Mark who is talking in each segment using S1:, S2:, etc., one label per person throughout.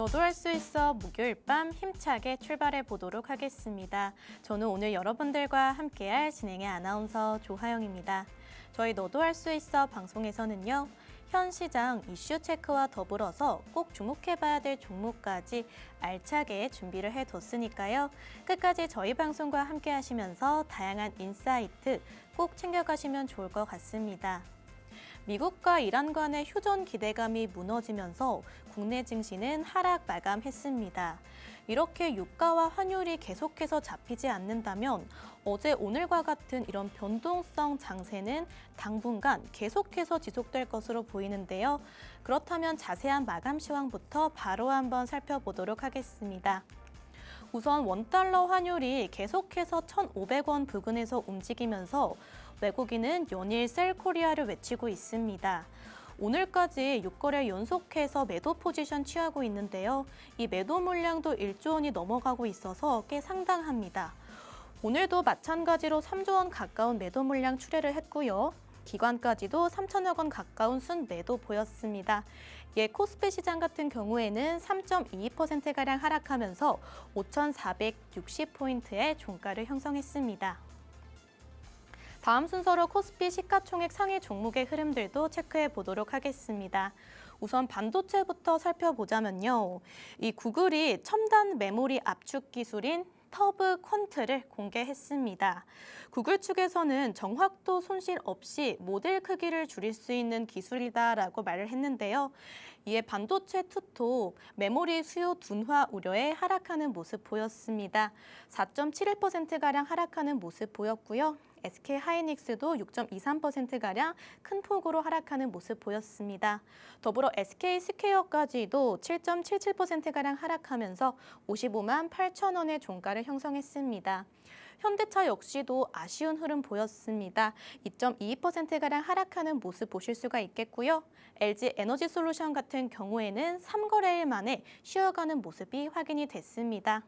S1: 너도 할 수 있어 목요일 밤 힘차게 출발해 보도록 하겠습니다. 저는 오늘 여러분들과 함께할 진행의 아나운서 조하영입니다. 저희 너도 할 수 있어 방송에서는요. 현 시장 이슈 체크와 더불어서 꼭 주목해봐야 될 종목까지 알차게 준비를 해뒀으니까요. 끝까지 저희 방송과 함께 하시면서 다양한 인사이트 꼭 챙겨가시면 좋을 것 같습니다. 미국과 이란 간의 휴전 기대감이 무너지면서 국내 증시는 하락 마감했습니다. 이렇게 유가와 환율이 계속해서 잡히지 않는다면 어제 오늘과 같은 이런 변동성 장세는 당분간 계속해서 지속될 것으로 보이는데요. 그렇다면 자세한 마감 시황부터 바로 한번 살펴보도록 하겠습니다. 우선 원달러 환율이 계속해서 1,500원 부근에서 움직이면서 외국인은 연일 셀 코리아를 외치고 있습니다. 오늘까지 6거래 연속해서 매도 포지션 취하고 있는데요. 이 매도 물량도 1조 원이 넘어가고 있어서 꽤 상당합니다. 오늘도 마찬가지로 3조 원 가까운 매도 물량 출회를 했고요. 기관까지도 3천억 원 가까운 순 매도 보였습니다. 코스피 시장 같은 경우에는 3.22%가량 하락하면서 5,460포인트의 종가를 형성했습니다. 다음 순서로 코스피 시가총액 상위 종목의 흐름들도 체크해 보도록 하겠습니다. 우선 반도체부터 살펴보자면요. 이 구글이 첨단 메모리 압축 기술인 터브 퀀트를 공개했습니다. 구글 측에서는 정확도 손실 없이 모델 크기를 줄일 수 있는 기술이다라고 말을 했는데요. 이에 반도체 투톱 메모리 수요 둔화 우려에 하락하는 모습 보였습니다. 4.71%가량 하락하는 모습 보였고요. SK 하이닉스도 6.23%가량 큰 폭으로 하락하는 모습 보였습니다. 더불어 SK 스퀘어까지도 7.77%가량 하락하면서 55만 8천 원의 종가를 형성했습니다. 현대차 역시도 아쉬운 흐름 보였습니다. 2.22%가량 하락하는 모습 보실 수가 있겠고요. LG 에너지솔루션 같은 경우에는 3거래일 만에 쉬어가는 모습이 확인이 됐습니다.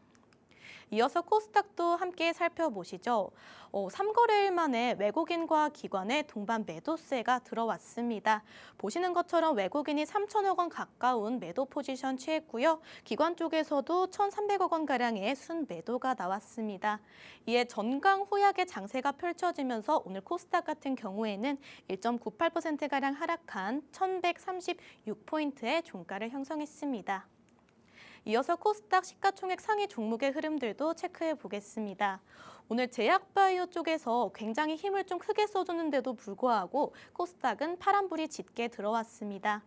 S1: 이어서 코스닥도 함께 살펴보시죠. 3거래일 만에 외국인과 기관의 동반 매도세가 들어왔습니다. 보시는 것처럼 외국인이 3천억 원 가까운 매도 포지션 취했고요. 기관 쪽에서도 1,300억 원가량의 순 매도가 나왔습니다. 이에 전강 후약의 장세가 펼쳐지면서 오늘 코스닥 같은 경우에는 1.98%가량 하락한 1,136포인트의 종가를 형성했습니다. 이어서 코스닥 시가총액 상위 종목의 흐름들도 체크해 보겠습니다. 오늘 제약바이오 쪽에서 굉장히 힘을 좀 크게 써줬는데도 불구하고 코스닥은 파란불이 짙게 들어왔습니다.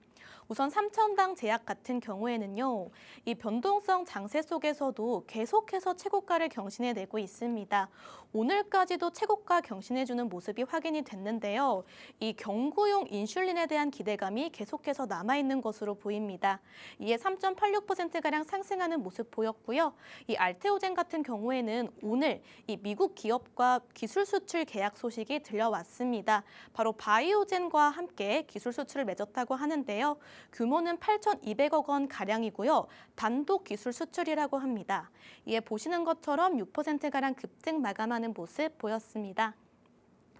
S1: 우선 삼천당 제약 같은 경우에는요. 이 변동성 장세 속에서도 계속해서 최고가를 경신해내고 있습니다. 오늘까지도 최고가 경신해주는 모습이 확인이 됐는데요. 이 경구용 인슐린에 대한 기대감이 계속해서 남아있는 것으로 보입니다. 이에 3.86%가량 상승하는 모습 보였고요. 이 알테오젠 같은 경우에는 오늘 이 미국 기업과 기술 수출 계약 소식이 들려왔습니다. 바로 바이오젠과 함께 기술 수출을 맺었다고 하는데요. 규모는 8,200억 원 가량이고요. 단독 기술 수출이라고 합니다. 이에 보시는 것처럼 6%가량 급등 마감하는 모습 보였습니다.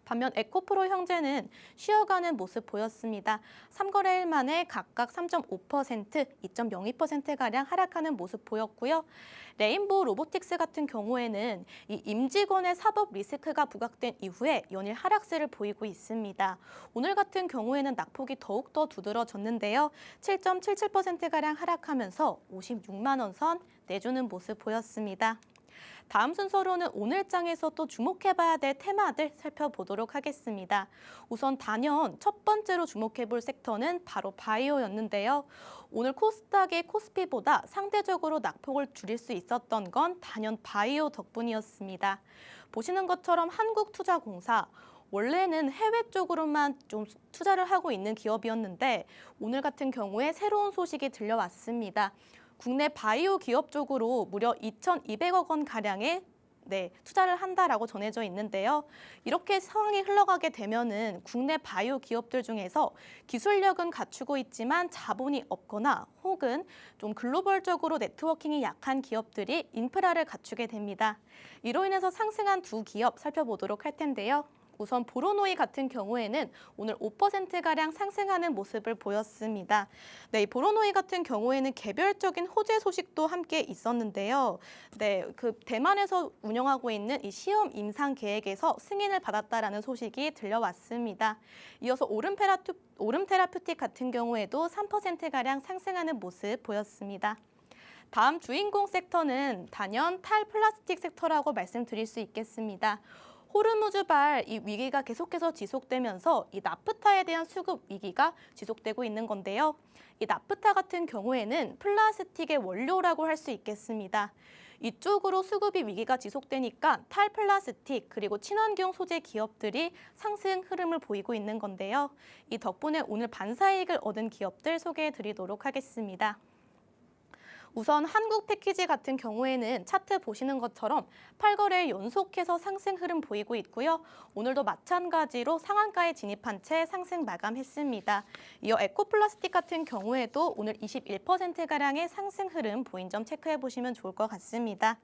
S1: 반면 에코프로 형제는 쉬어가는 모습 보였습니다. 3거래일 만에 각각 3.5%, 2.02%가량 하락하는 모습 보였고요. 레인보우 로보틱스 같은 경우에는 이 임직원의 사법 리스크가 부각된 이후에 연일 하락세를 보이고 있습니다. 오늘 같은 경우에는 낙폭이 더욱더 두드러졌는데요. 7.77%가량 하락하면서 56만 원 선 내주는 모습 보였습니다. 다음 순서로는 오늘 장에서 또 주목해봐야 될 테마들 살펴보도록 하겠습니다. 우선 단연 첫 번째로 주목해볼 섹터는 바로 바이오였는데요. 오늘 코스닥의 코스피보다 상대적으로 낙폭을 줄일 수 있었던 건 단연 바이오 덕분이었습니다. 보시는 것처럼 한국투자공사, 원래는 해외 쪽으로만 좀 투자를 하고 있는 기업이었는데 오늘 같은 경우에 새로운 소식이 들려왔습니다. 국내 바이오 기업 쪽으로 무려 2,200억 원 가량의 투자를 한다라고 전해져 있는데요. 이렇게 상황이 흘러가게 되면은 국내 바이오 기업들 중에서 기술력은 갖추고 있지만 자본이 없거나 혹은 좀 글로벌적으로 네트워킹이 약한 기업들이 인프라를 갖추게 됩니다. 이로 인해서 상승한 두 기업 살펴보도록 할 텐데요. 우선 보로노이 같은 경우에는 오늘 5%가량 상승하는 모습을 보였습니다. 네, 이 보로노이 같은 경우에는 개별적인 호재 소식도 함께 있었는데요. 네, 그 대만에서 운영하고 있는 이 시험 임상 계획에서 승인을 받았다라는 소식이 들려왔습니다. 이어서 오름테라퓨틱 같은 경우에도 3%가량 상승하는 모습 보였습니다. 다음 주인공 섹터는 단연 탈플라스틱 섹터라고 말씀드릴 수 있겠습니다. 호르무즈발 이 위기가 계속해서 지속되면서 이 나프타에 대한 수급 위기가 지속되고 있는 건데요. 이 나프타 같은 경우에는 플라스틱의 원료라고 할 수 있겠습니다. 이쪽으로 수급이 위기가 지속되니까 탈플라스틱 그리고 친환경 소재 기업들이 상승 흐름을 보이고 있는 건데요. 이 덕분에 오늘 반사이익을 얻은 기업들 소개해 드리도록 하겠습니다. 우선 한국 패키지 같은 경우에는 차트 보시는 것처럼 8거래 연속해서 상승 흐름 보이고 있고요. 오늘도 마찬가지로 상한가에 진입한 채 상승 마감했습니다. 이어 에코플라스틱 같은 경우에도 오늘 21%가량의 상승 흐름 보인 점 체크해 보시면 좋을 것 같습니다.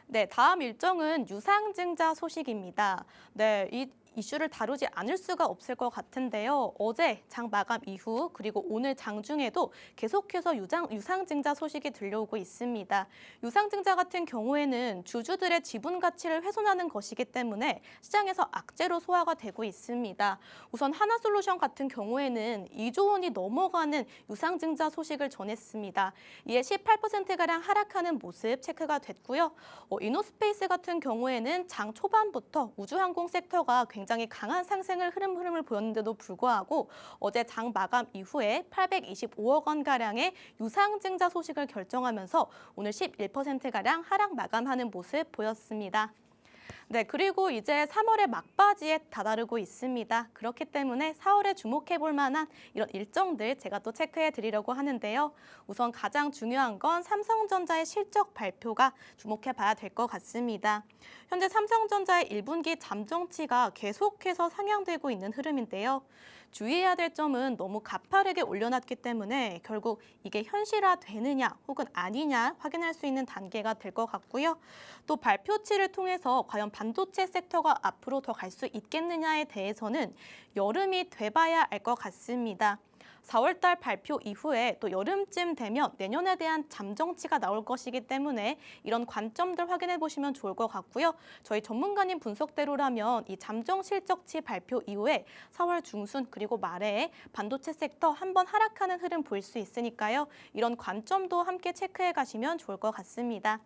S1: 네, 다음 일정은 유상증자 소식입니다. 네, 이 이슈를 다루지 않을 수가 없을 것 같은데요. 어제 장 마감 이후 그리고 오늘 장중에도 계속해서 유상증자 소식이 들려오고 있습니다. 유상증자 같은 경우에는 주주들의 지분 가치를 훼손하는 것이기 때문에 시장에서 악재로 소화가 되고 있습니다. 우선 하나솔루션 같은 경우에는 2조 원이 넘어가는 유상증자 소식을 전했습니다. 이에 18%가량 하락하는 모습 체크가 됐고요. 이노스페이스 같은 경우에는 장 초반부터 우주항공 섹터가 굉장히 강한 상승을 흐름을 보였는데도 불구하고 어제 장 마감 이후에 825억 원가량의 유상증자 소식을 결정하면서 오늘 11%가량 하락 마감하는 모습 보였습니다. 네, 그리고 이제 3월의 막바지에 다다르고 있습니다. 그렇기 때문에 4월에 주목해 볼 만한 이런 일정들 제가 또 체크해 드리려고 하는데요. 우선 가장 중요한 건 삼성전자의 실적 발표가 주목해 봐야 될 것 같습니다. 현재 삼성전자의 1분기 잠정치가 계속해서 상향되고 있는 흐름인데요. 주의해야 될 점은 너무 가파르게 올려놨기 때문에 결국 이게 현실화되느냐 혹은 아니냐 확인할 수 있는 단계가 될 것 같고요. 또 발표치를 통해서 과연 반도체 섹터가 앞으로 더 갈 수 있겠느냐에 대해서는 여름이 돼봐야 알 것 같습니다. 4월달 발표 이후에 또 여름쯤 되면 내년에 대한 잠정치가 나올 것이기 때문에 이런 관점들 확인해 보시면 좋을 것 같고요. 저희 전문가님 분석대로라면 이 잠정 실적치 발표 이후에 4월 중순 그리고 말에 반도체 섹터 한번 하락하는 흐름 보일 수 있으니까요. 이런 관점도 함께 체크해 가시면 좋을 것 같습니다.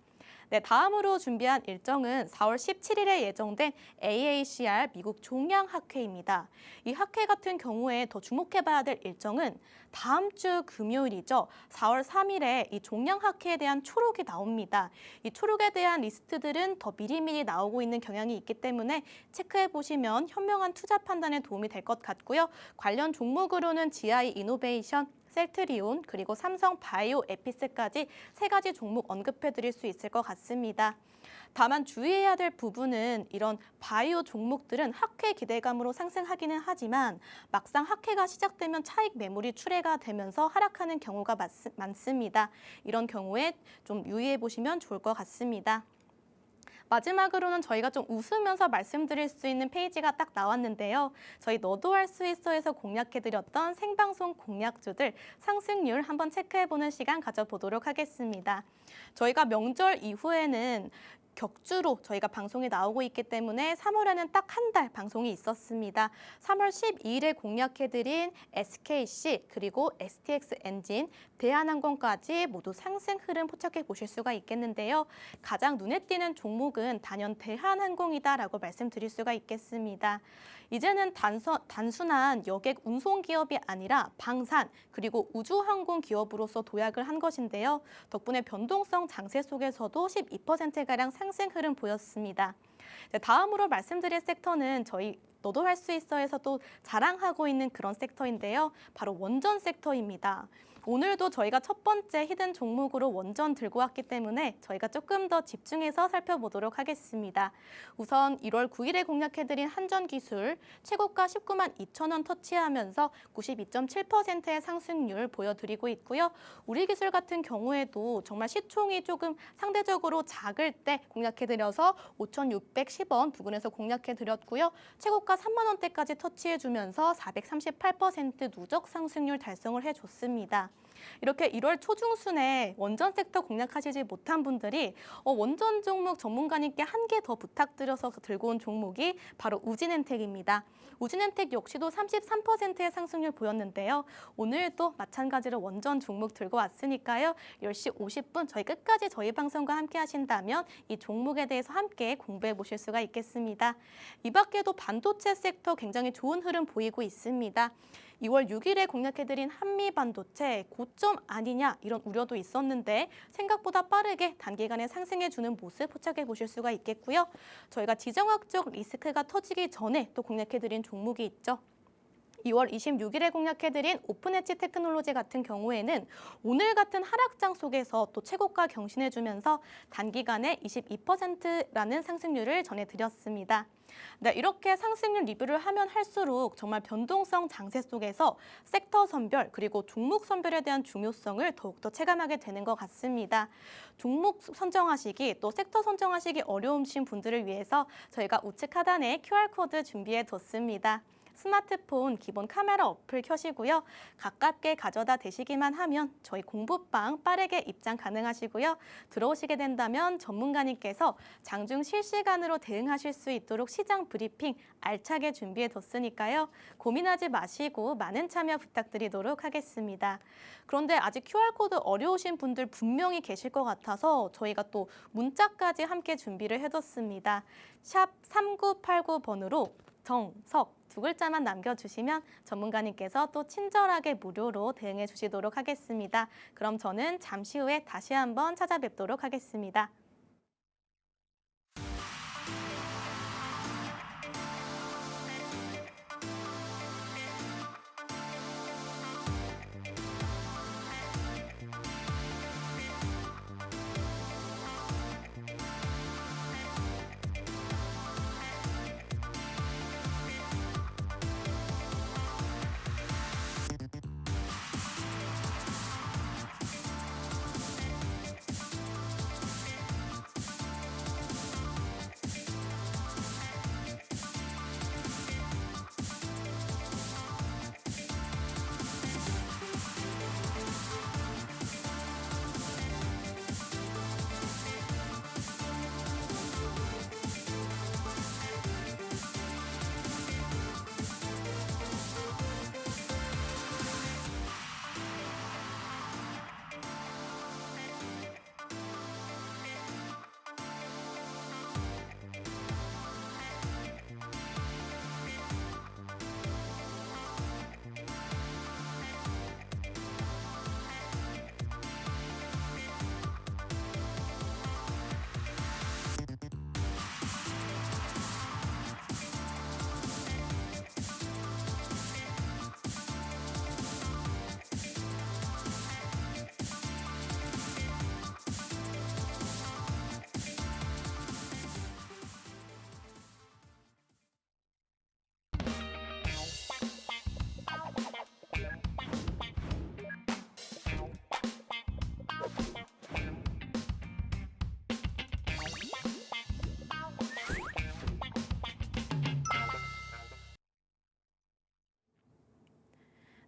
S1: 네, 다음으로 준비한 일정은 4월 17일에 예정된 AACR 미국 종양학회입니다. 이 학회 같은 경우에 더 주목해봐야 될 일정은 다음 주 금요일이죠. 4월 3일에 이 종양학회에 대한 초록이 나옵니다. 이 초록에 대한 리스트들은 더 미리미리 나오고 있는 경향이 있기 때문에 체크해보시면 현명한 투자 판단에 도움이 될 것 같고요. 관련 종목으로는 GI 이노베이션, 셀트리온 그리고 삼성 바이오 에피스까지 3가지 종목 언급해 드릴 수 있을 것 같습니다. 다만 주의해야 될 부분은 이런 바이오 종목들은 학회 기대감으로 상승하기는 하지만 막상 학회가 시작되면 차익 매물이 출회가 되면서 하락하는 경우가 많습니다. 이런 경우에 좀 유의해 보시면 좋을 것 같습니다. 마지막으로는 저희가 좀 웃으면서 말씀드릴 수 있는 페이지가 딱 나왔는데요. 저희 너도 할 수 있어에서 공략해드렸던 생방송 공략주들 상승률 한번 체크해보는 시간 가져보도록 하겠습니다. 저희가 명절 이후에는 격주로 저희가 방송에 나오고 있기 때문에 3월에는 딱 한 달 방송이 있었습니다. 3월 12일에 공략해드린 SKC 그리고 STX 엔진, 대한항공까지 모두 상승 흐름 포착해 보실 수가 있겠는데요. 가장 눈에 띄는 종목은 단연 대한항공이다라고 말씀드릴 수가 있겠습니다. 이제는 단순한 여객 운송 기업이 아니라 방산 그리고 우주항공 기업으로서 도약을 한 것인데요. 덕분에 변동성 장세 속에서도 12%가량 상승 흐름 보였습니다. 다음으로 말씀드릴 섹터는 저희 너도 할 수 있어에서 또 자랑하고 있는 그런 섹터인데요. 바로 원전 섹터입니다. 오늘도 저희가 첫 번째 히든 종목으로 원전 들고 왔기 때문에 저희가 조금 더 집중해서 살펴보도록 하겠습니다. 우선 1월 9일에 공략해드린 한전기술 최고가 19만 2천 원 터치하면서 92.7%의 상승률 보여드리고 있고요. 우리기술 같은 경우에도 정말 시총이 조금 상대적으로 작을 때 공략해드려서 5,610원 부근에서 공략해드렸고요. 최고가 3만 원대까지 터치해주면서 438% 누적 상승률 달성을 해줬습니다. 이렇게 1월 초중순에 원전 섹터 공략하시지 못한 분들이 원전 종목 전문가님께 한 개 더 부탁드려서 들고 온 종목이 바로 우진엔텍입니다. 우진엔텍 역시도 33%의 상승률 보였는데요. 오늘도 마찬가지로 원전 종목 들고 왔으니까요. 10시 50분 저희 방송과 함께 하신다면 이 종목에 대해서 함께 공부해 보실 수가 있겠습니다. 이 밖에도 반도체 섹터 굉장히 좋은 흐름 보이고 있습니다. 2월 6일에 공략해드린 한미반도체 고점 아니냐 이런 우려도 있었는데 생각보다 빠르게 단기간에 상승해주는 모습 포착해 보실 수가 있겠고요. 저희가 지정학적 리스크가 터지기 전에 또 공략해드린 종목이 있죠. 2월 26일에 공략해드린 오픈엣지 테크놀로지 같은 경우에는 오늘 같은 하락장 속에서 또 최고가 경신해주면서 단기간에 22%라는 상승률을 전해드렸습니다. 네, 이렇게 상승률 리뷰를 하면 할수록 정말 변동성 장세 속에서 섹터 선별 그리고 종목 선별에 대한 중요성을 더욱더 체감하게 되는 것 같습니다. 종목 선정하시기 또 섹터 선정하시기 어려우신 분들을 위해서 저희가 우측 하단에 QR코드 준비해 뒀습니다. 스마트폰 기본 카메라 어플 켜시고요. 가깝게 가져다 대시기만 하면 저희 공부방 빠르게 입장 가능하시고요. 들어오시게 된다면 전문가님께서 장중 실시간으로 대응하실 수 있도록 시장 브리핑 알차게 준비해 뒀으니까요. 고민하지 마시고 많은 참여 부탁드리도록 하겠습니다. 그런데 아직 QR코드 어려우신 분들 분명히 계실 것 같아서 저희가 또 문자까지 함께 준비를 해뒀습니다. 샵 3989번으로 정석 두 글자만 남겨주시면 전문가님께서 또 친절하게 무료로 대응해 주시도록 하겠습니다. 그럼 저는 잠시 후에 다시 한번 찾아뵙도록 하겠습니다.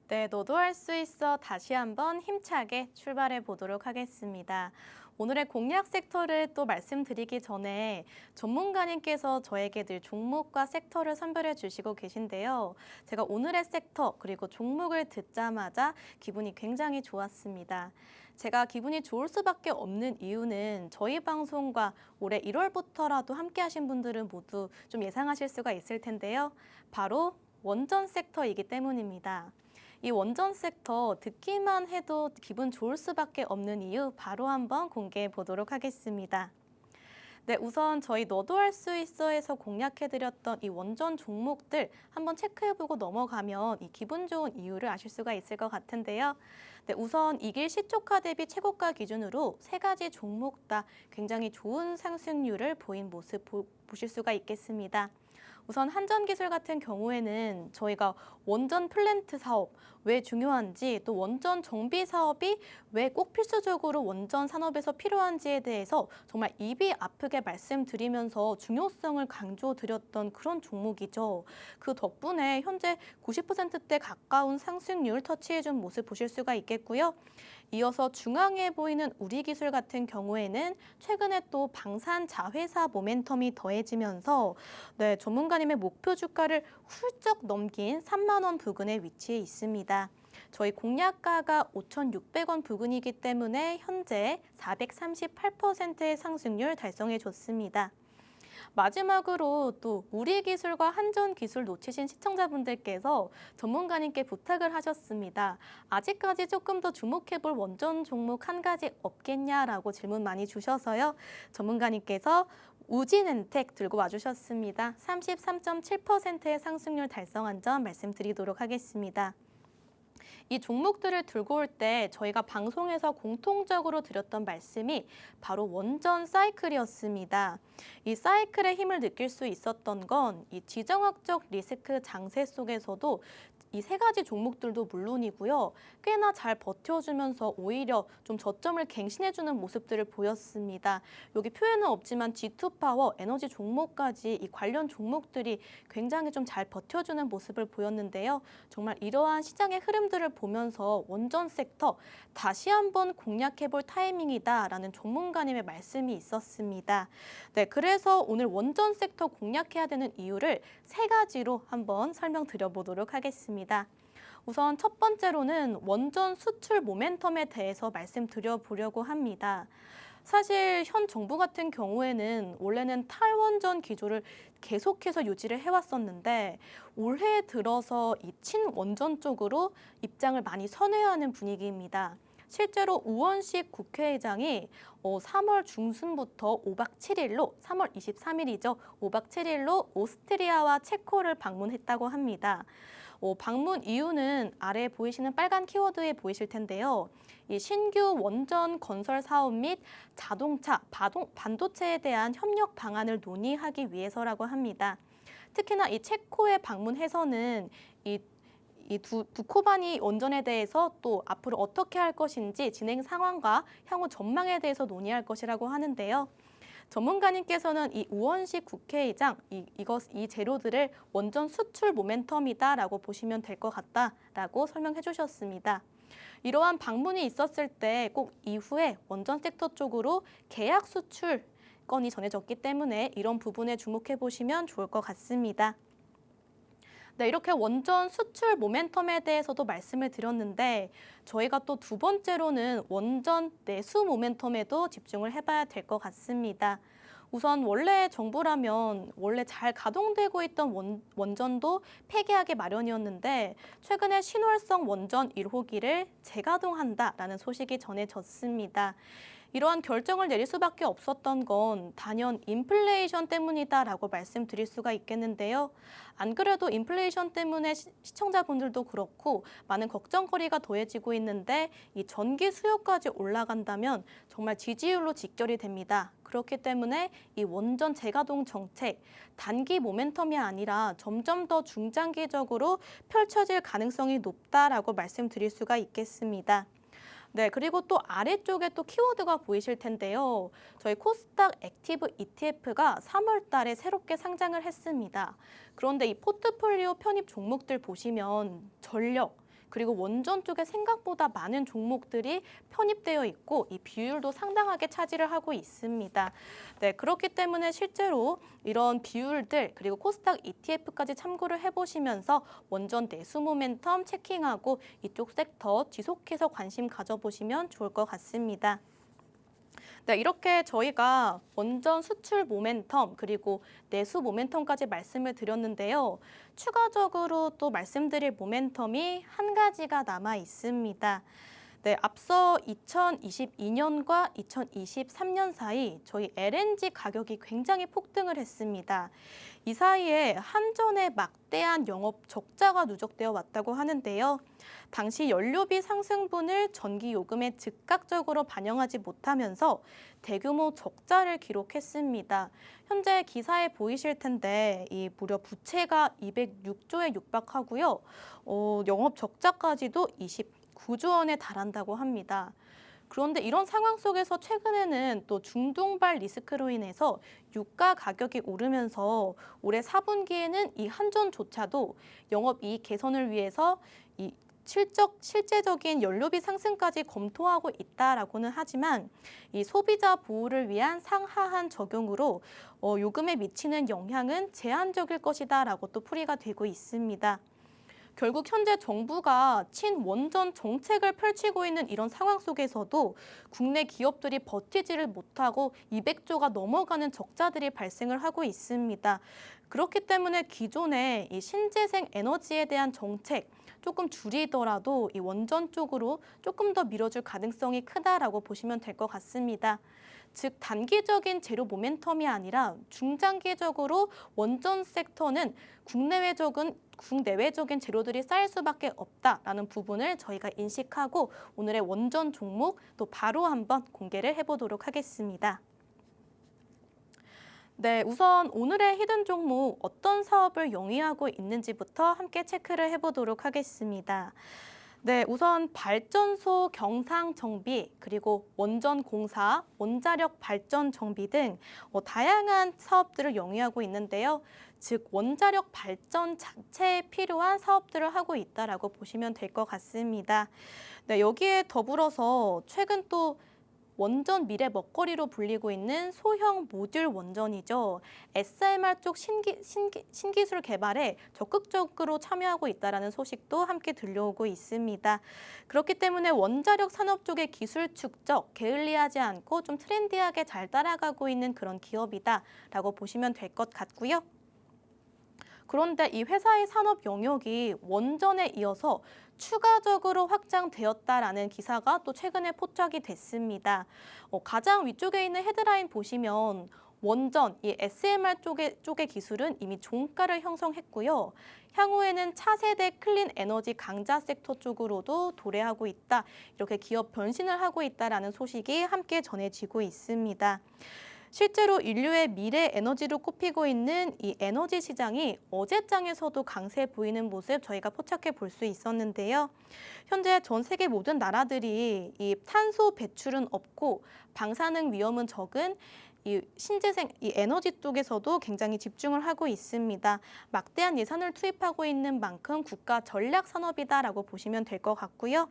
S1: 네, 너도 할 수 있어 다시 한번 힘차게 출발해 보도록 하겠습니다. 오늘의 공략 섹터를 또 말씀드리기 전에 전문가님께서 저에게 늘 종목과 섹터를 선별해 주시고 계신데요. 제가 오늘의 섹터 그리고 종목을 듣자마자 기분이 굉장히 좋았습니다. 제가 기분이 좋을 수밖에 없는 이유는 저희 방송과 올해 1월부터라도 함께 하신 분들은 모두 좀 예상하실 수가 있을 텐데요. 바로 원전 섹터이기 때문입니다. 이 원전 섹터 듣기만 해도 기분 좋을 수밖에 없는 이유 바로 한번 공개해 보도록 하겠습니다. 네, 우선 저희 너도 할 수 있어에서 공략해드렸던 이 원전 종목들 한번 체크해보고 넘어가면 이 기분 좋은 이유를 아실 수가 있을 것 같은데요. 네, 우선 이길 시초가 대비 최고가 기준으로 세 가지 종목 다 굉장히 좋은 상승률을 보인 모습 보실 수가 있겠습니다. 우선 한전기술 같은 경우에는 저희가 원전 플랜트 사업 왜 중요한지 또 원전 정비 사업이 왜 꼭 필수적으로 원전 산업에서 필요한지에 대해서 정말 입이 아프게 말씀드리면서 중요성을 강조드렸던 그런 종목이죠. 그 덕분에 현재 90%대 가까운 상승률 터치해준 모습 보실 수가 있겠고요. 이어서 중앙에 보이는 우리기술 같은 경우에는 최근에 또 방산 자회사 모멘텀이 더해지면서 전문가님의 목표 주가를 훌쩍 넘긴 3만 원 부근에 위치해 있습니다. 저희 공략가가 5,600원 부근이기 때문에 현재 438%의 상승률 달성해 줬습니다. 마지막으로 또 우리기술과 한전기술 놓치신 시청자분들께서 전문가님께 부탁을 하셨습니다. 아직까지 조금 더 주목해볼 원전 종목 한 가지 없겠냐라고 질문 많이 주셔서요. 전문가님께서 우진엔텍 들고 와주셨습니다. 33.7%의 상승률 달성한 점 말씀드리도록 하겠습니다. 이 종목들을 들고 올 때 저희가 방송에서 공통적으로 드렸던 말씀이 바로 원전 사이클이었습니다. 이 사이클의 힘을 느낄 수 있었던 건 이 지정학적 리스크 장세 속에서도 이 세 가지 종목들도 물론이고요. 꽤나 잘 버텨주면서 오히려 좀 저점을 갱신해주는 모습들을 보였습니다. 여기 표현은 없지만 G2파워, 에너지 종목까지 이 관련 종목들이 굉장히 좀 잘 버텨주는 모습을 보였는데요. 정말 이러한 시장의 흐름들을 보면서 원전 섹터 다시 한번 공략해볼 타이밍이다라는 전문가님의 말씀이 있었습니다. 네, 그래서 오늘 원전 섹터 공략해야 되는 이유를 세 가지로 한번 설명드려보도록 하겠습니다. 우선 첫 번째로는 원전 수출 모멘텀에 대해서 말씀드려보려고 합니다. 사실 현 정부 같은 경우에는 원래는 탈원전 기조를 계속해서 유지를 해왔었는데 올해 들어서 이 친원전 쪽으로 입장을 많이 선회하는 분위기입니다. 실제로 우원식 국회의장이 3월 중순부터 5박 7일로 3월 23일이죠. 5박 7일로 오스트리아와 체코를 방문했다고 합니다. 방문 이유는 아래 보이시는 빨간 키워드에 보이실 텐데요. 이 신규 원전 건설 사업 및 자동차, 반도체에 대한 협력 방안을 논의하기 위해서라고 합니다. 특히나 이 체코에 방문해서는 이 두코바니 원전에 대해서 또 앞으로 어떻게 할 것인지 진행 상황과 향후 전망에 대해서 논의할 것이라고 하는데요. 전문가님께서는 이 우원식 국회의장 이 재료들을 원전 수출 모멘텀이다라고 보시면 될 것 같다라고 설명해 주셨습니다. 이러한 방문이 있었을 때 꼭 이후에 원전 섹터 쪽으로 계약 수출 건이 전해졌기 때문에 이런 부분에 주목해 보시면 좋을 것 같습니다. 네, 이렇게 원전 수출 모멘텀에 대해서도 말씀을 드렸는데 저희가 또 두 번째로는 원전 내수 모멘텀에도 집중을 해봐야 될 것 같습니다. 우선 원래 정부라면 원래 잘 가동되고 있던 원전도 폐기하기 마련이었는데 최근에 신월성 원전 1호기를 재가동한다라는 소식이 전해졌습니다. 이러한 결정을 내릴 수밖에 없었던 건 단연 인플레이션 때문이다라고 말씀드릴 수가 있겠는데요. 안 그래도 인플레이션 때문에 시청자분들도 그렇고 많은 걱정거리가 더해지고 있는데 이 전기 수요까지 올라간다면 정말 지지율로 직결이 됩니다. 그렇기 때문에 이 원전 재가동 정책, 단기 모멘텀이 아니라 점점 더 중장기적으로 펼쳐질 가능성이 높다라고 말씀드릴 수가 있겠습니다. 네, 그리고 또 아래쪽에 또 키워드가 보이실 텐데요. 저희 코스닥 액티브 ETF가 3월 달에 새롭게 상장을 했습니다. 그런데 이 포트폴리오 편입 종목들 보시면 전력, 그리고 원전 쪽에 생각보다 많은 종목들이 편입되어 있고 이 비율도 상당하게 차지를 하고 있습니다. 네, 그렇기 때문에 실제로 이런 비율들 그리고 코스닥 ETF까지 참고를 해보시면서 원전 내수 모멘텀 체킹하고 이쪽 섹터 지속해서 관심 가져보시면 좋을 것 같습니다. 네, 이렇게 저희가 원전 수출 모멘텀 그리고 내수 모멘텀까지 말씀을 드렸는데요. 추가적으로 또 말씀드릴 모멘텀이 한 가지가 남아 있습니다. 네, 앞서 2022년과 2023년 사이 저희 LNG 가격이 굉장히 폭등을 했습니다. 이 사이에 한전의 막대한 영업 적자가 누적되어 왔다고 하는데요. 당시 연료비 상승분을 전기 요금에 즉각적으로 반영하지 못하면서 대규모 적자를 기록했습니다. 현재 기사에 보이실 텐데 이 무려 부채가 206조에 육박하고요. 영업 적자까지도 29조 원에 달한다고 합니다. 그런데 이런 상황 속에서 최근에는 또 중동발 리스크로 인해서 유가 가격이 오르면서 올해 4분기에는 이 한전조차도 영업이익 개선을 위해서 이 실제적인 연료비 상승까지 검토하고 있다라고는 하지만 이 소비자 보호를 위한 상하한 적용으로 요금에 미치는 영향은 제한적일 것이다라고 또 풀이가 되고 있습니다. 결국 현재 정부가 친원전 정책을 펼치고 있는 이런 상황 속에서도 국내 기업들이 버티지를 못하고 200조가 넘어가는 적자들이 발생을 하고 있습니다. 그렇기 때문에 기존의 이 신재생 에너지에 대한 정책 조금 줄이더라도 이 원전 쪽으로 조금 더 밀어줄 가능성이 크다라고 보시면 될 것 같습니다. 즉 단기적인 제로 모멘텀이 아니라 중장기적으로 원전 섹터는 국내외적인 재료들이 쌓일 수밖에 없다라는 부분을 저희가 인식하고 오늘의 원전 종목 또 바로 한번 공개를 해보도록 하겠습니다. 네, 우선 오늘의 히든 종목 어떤 사업을 영위하고 있는지부터 함께 체크를 해보도록 하겠습니다. 네, 우선 발전소 경상 정비, 그리고 원전 공사, 원자력 발전 정비 등 다양한 사업들을 영위하고 있는데요. 즉 원자력 발전 자체에 필요한 사업들을 하고 있다라고 보시면 될 것 같습니다. 네, 여기에 더불어서 최근 또 원전 미래 먹거리로 불리고 있는 소형 모듈 원전이죠. SMR 쪽 신기술 개발에 적극적으로 참여하고 있다는 소식도 함께 들려오고 있습니다. 그렇기 때문에 원자력 산업 쪽의 기술 축적, 게을리하지 않고 좀 트렌디하게 잘 따라가고 있는 그런 기업이다라고 보시면 될 것 같고요. 그런데 이 회사의 산업 영역이 원전에 이어서 추가적으로 확장되었다라는 기사가 또 최근에 포착이 됐습니다. 가장 위쪽에 있는 헤드라인 보시면 원전, 이 SMR 쪽의 기술은 이미 종가를 형성했고요. 향후에는 차세대 클린 에너지 강자 섹터 쪽으로도 도래하고 있다. 이렇게 기업 변신을 하고 있다라는 소식이 함께 전해지고 있습니다. 실제로 인류의 미래 에너지로 꼽히고 있는 이 에너지 시장이 어제장에서도 강세 보이는 모습 저희가 포착해 볼 수 있었는데요. 현재 전 세계 모든 나라들이 이 탄소 배출은 없고 방사능 위험은 적은 이 에너지 쪽에서도 굉장히 집중을 하고 있습니다. 막대한 예산을 투입하고 있는 만큼 국가 전략 산업이다라고 보시면 될 것 같고요.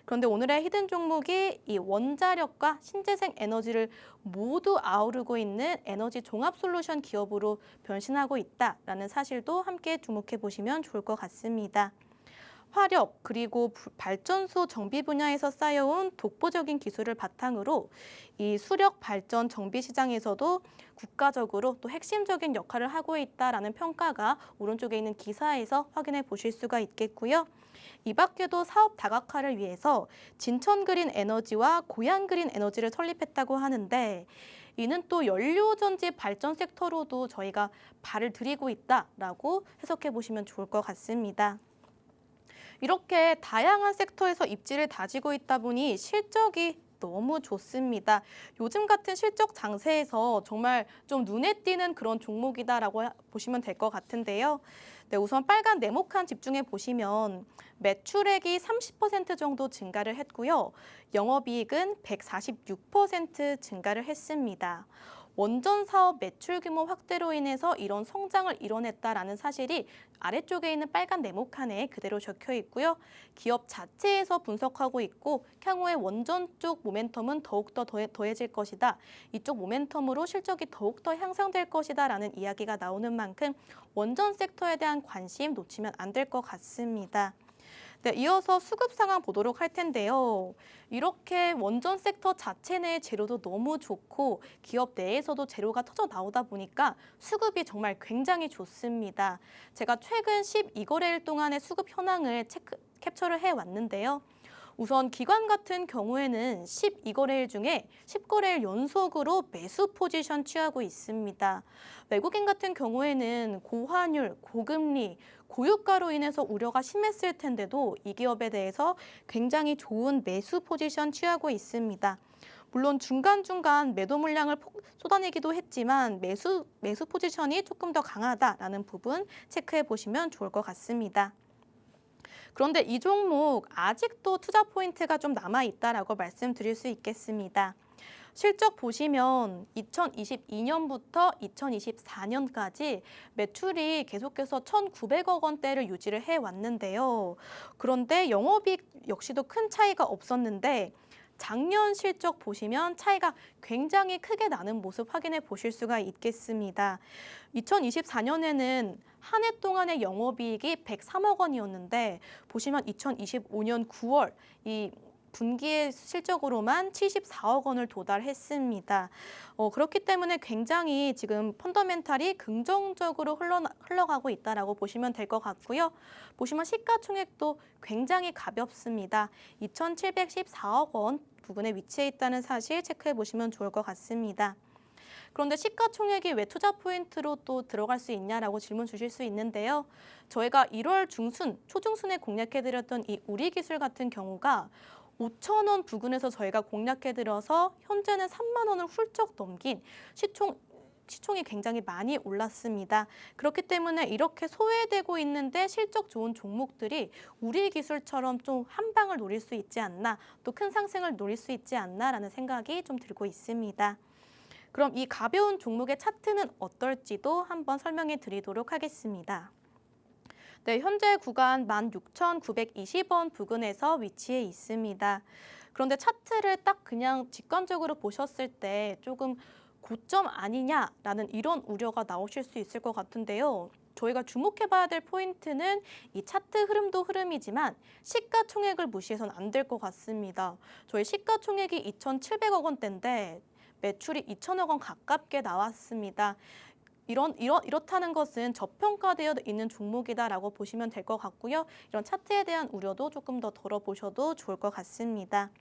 S1: 그런데 오늘의 히든 종목이 이 원자력과 신재생 에너지를 모두 아우르고 있는 에너지 종합 솔루션 기업으로 변신하고 있다라는 사실도 함께 주목해 보시면 좋을 것 같습니다. 화력 그리고 발전소 정비 분야에서 쌓여온 독보적인 기술을 바탕으로 이 수력 발전 정비 시장에서도 국가적으로 또 핵심적인 역할을 하고 있다라는 평가가 오른쪽에 있는 기사에서 확인해 보실 수가 있겠고요. 이 밖에도 사업 다각화를 위해서 진천 그린 에너지와 고양 그린 에너지를 설립했다고 하는데 이는 또 연료전지 발전 섹터로도 저희가 발을 들이고 있다라고 해석해 보시면 좋을 것 같습니다. 이렇게 다양한 섹터에서 입지를 다지고 있다 보니 실적이 너무 좋습니다. 요즘 같은 실적 장세에서 정말 좀 눈에 띄는 그런 종목이다라고 보시면 될 것 같은데요. 네, 우선 빨간 네모칸 집중해 보시면 매출액이 30% 정도 증가를 했고요. 영업이익은 146% 증가를 했습니다. 원전 사업 매출 규모 확대로 인해서 이런 성장을 이뤄냈다라는 사실이 아래쪽에 있는 빨간 네모칸에 그대로 적혀 있고요. 기업 자체에서 분석하고 있고 향후에 원전 쪽 모멘텀은 더욱더 더해질 것이다. 이쪽 모멘텀으로 실적이 더욱더 향상될 것이다라는 이야기가 나오는 만큼 원전 섹터에 대한 관심 놓치면 안 될 것 같습니다. 네, 이어서 수급 상황 보도록 할 텐데요. 이렇게 원전 섹터 자체 내의 재료도 너무 좋고 기업 내에서도 재료가 터져 나오다 보니까 수급이 정말 굉장히 좋습니다. 제가 최근 12거래일 동안의 수급 현황을 캡처를 해왔는데요. 우선 기관 같은 경우에는 12거래일 중에 10거래일 연속으로 매수 포지션 취하고 있습니다. 외국인 같은 경우에는 고환율, 고금리, 고유가로 인해서 우려가 심했을 텐데도 이 기업에 대해서 굉장히 좋은 매수 포지션 취하고 있습니다. 물론 중간중간 매도 물량을 쏟아내기도 했지만 매수 포지션이 조금 더 강하다라는 부분 체크해 보시면 좋을 것 같습니다. 그런데 이 종목 아직도 투자 포인트가 좀 남아있다라고 말씀드릴 수 있겠습니다. 실적 보시면 2022년부터 2024년까지 매출이 계속해서 1,900억 원대를 유지를 해왔는데요. 그런데 영업이익 역시도 큰 차이가 없었는데 작년 실적 보시면 차이가 굉장히 크게 나는 모습 확인해 보실 수가 있겠습니다. 2024년에는 한 해 동안의 영업이익이 103억 원이었는데 보시면 2025년 9월 이 분기의 실적으로만 74억 원을 도달했습니다. 그렇기 때문에 굉장히 지금 펀더멘탈이 긍정적으로 흘러가고 있다라고 보시면 될 것 같고요. 보시면 시가총액도 굉장히 가볍습니다. 2,714억 원 부근에 위치해 있다는 사실 체크해 보시면 좋을 것 같습니다. 그런데 시가총액이 왜 투자 포인트로 또 들어갈 수 있냐라고 질문 주실 수 있는데요. 저희가 1월 중순, 초중순에 공략해드렸던 이 우리기술 같은 경우가 5천 원 부근에서 저희가 공략해드려서 현재는 3만 원을 훌쩍 넘긴 시총이 굉장히 많이 올랐습니다. 그렇기 때문에 이렇게 소외되고 있는데 실적 좋은 종목들이 우리 기술처럼 좀 한 방을 노릴 수 있지 않나, 또 큰 상승을 노릴 수 있지 않나라는 생각이 좀 들고 있습니다. 그럼 이 가벼운 종목의 차트는 어떨지도 한번 설명해 드리도록 하겠습니다. 네, 현재 구간 16,920원 부근에서 위치해 있습니다. 그런데 차트를 딱 그냥 직관적으로 보셨을 때 조금 고점 아니냐라는 이런 우려가 나오실 수 있을 것 같은데요. 저희가 주목해봐야 될 포인트는 이 차트 흐름도 흐름이지만 시가총액을 무시해서는 안 될 것 같습니다. 저희 시가총액이 2,700억 원대인데 매출이 2,000억 원 가깝게 나왔습니다. 이렇다는 것은 저평가되어 있는 종목이다라고 보시면 될 것 같고요. 이런 차트에 대한 우려도 조금 더 덜어보셔도 좋을 것 같습니다.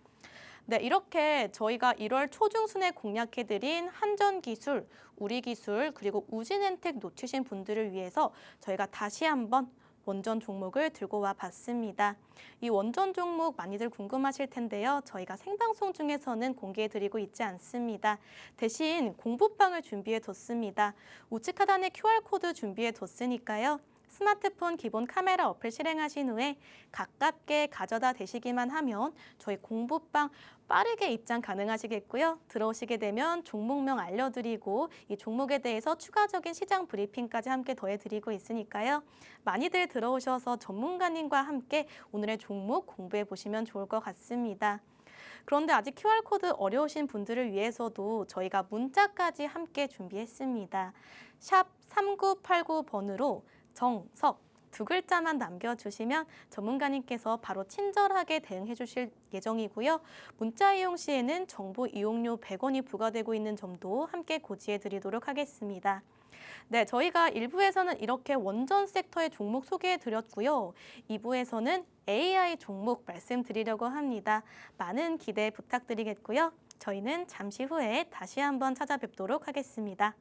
S1: 네, 이렇게 저희가 1월 초중순에 공략해드린 한전기술, 우리기술, 그리고 우진엔텍 놓치신 분들을 위해서 저희가 다시 한번 원전 종목을 들고 와 봤습니다. 이 원전 종목 많이들 궁금하실 텐데요. 저희가 생방송 중에서는 공개해드리고 있지 않습니다. 대신 공부방을 준비해뒀습니다. 우측 하단에 QR코드 준비해뒀으니까요. 스마트폰 기본 카메라 어플 실행하신 후에 가깝게 가져다 대시기만 하면 저희 공부방 빠르게 입장 가능하시겠고요. 들어오시게 되면 종목명 알려드리고 이 종목에 대해서 추가적인 시장 브리핑까지 함께 더해드리고 있으니까요. 많이들 들어오셔서 전문가님과 함께 오늘의 종목 공부해 보시면 좋을 것 같습니다. 그런데 아직 QR코드 어려우신 분들을 위해서도 저희가 문자까지 함께 준비했습니다. 샵 3989번으로 정석 두 글자만 남겨주시면 전문가님께서 바로 친절하게 대응해 주실 예정이고요. 문자 이용 시에는 정보 이용료 100원이 부과되고 있는 점도 함께 고지해 드리도록 하겠습니다. 네, 저희가 1부에서는 이렇게 원전 섹터의 종목 소개해 드렸고요. 2부에서는 AI 종목 말씀드리려고 합니다. 많은 기대 부탁드리겠고요. 저희는 잠시 후에 다시 한번 찾아뵙도록 하겠습니다.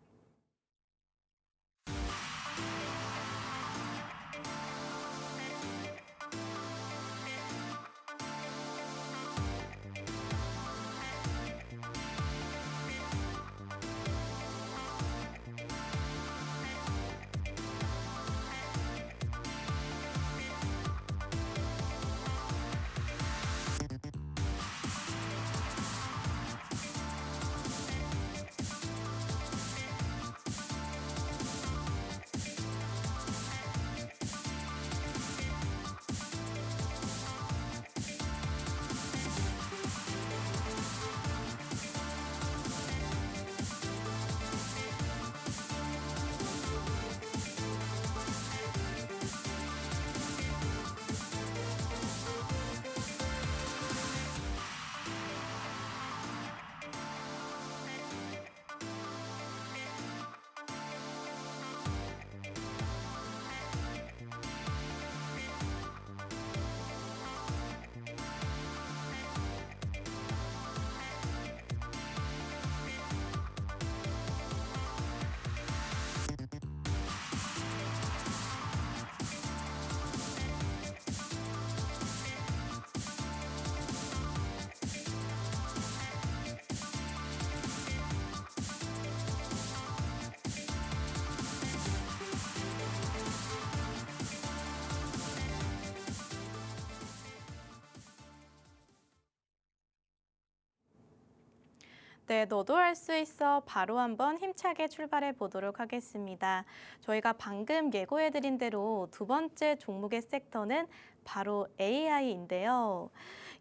S1: 네, 너도 할 수 있어. 바로 한번 힘차게 출발해 보도록 하겠습니다. 저희가 방금 예고해드린 대로 두 번째 종목의 섹터는 바로 AI인데요.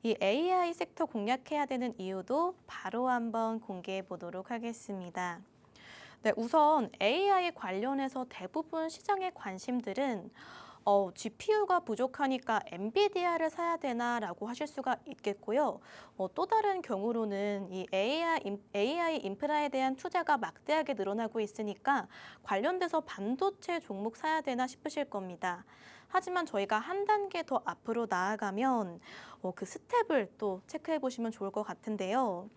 S1: 이 AI 섹터 공략해야 되는 이유도 바로 한번 공개해 보도록 하겠습니다. 네, 우선 AI 관련해서 대부분 시장의 관심들은 GPU가 부족하니까 엔비디아를 사야 되나라고 하실 수가 있겠고요. 또 다른 경우로는 이 AI 인프라에 대한 투자가 막대하게 늘어나고 있으니까 관련돼서 반도체 종목 사야 되나 싶으실 겁니다. 하지만 저희가 한 단계 더 앞으로 나아가면 그 스텝을 또 체크해 보시면 좋을 것 같은데요.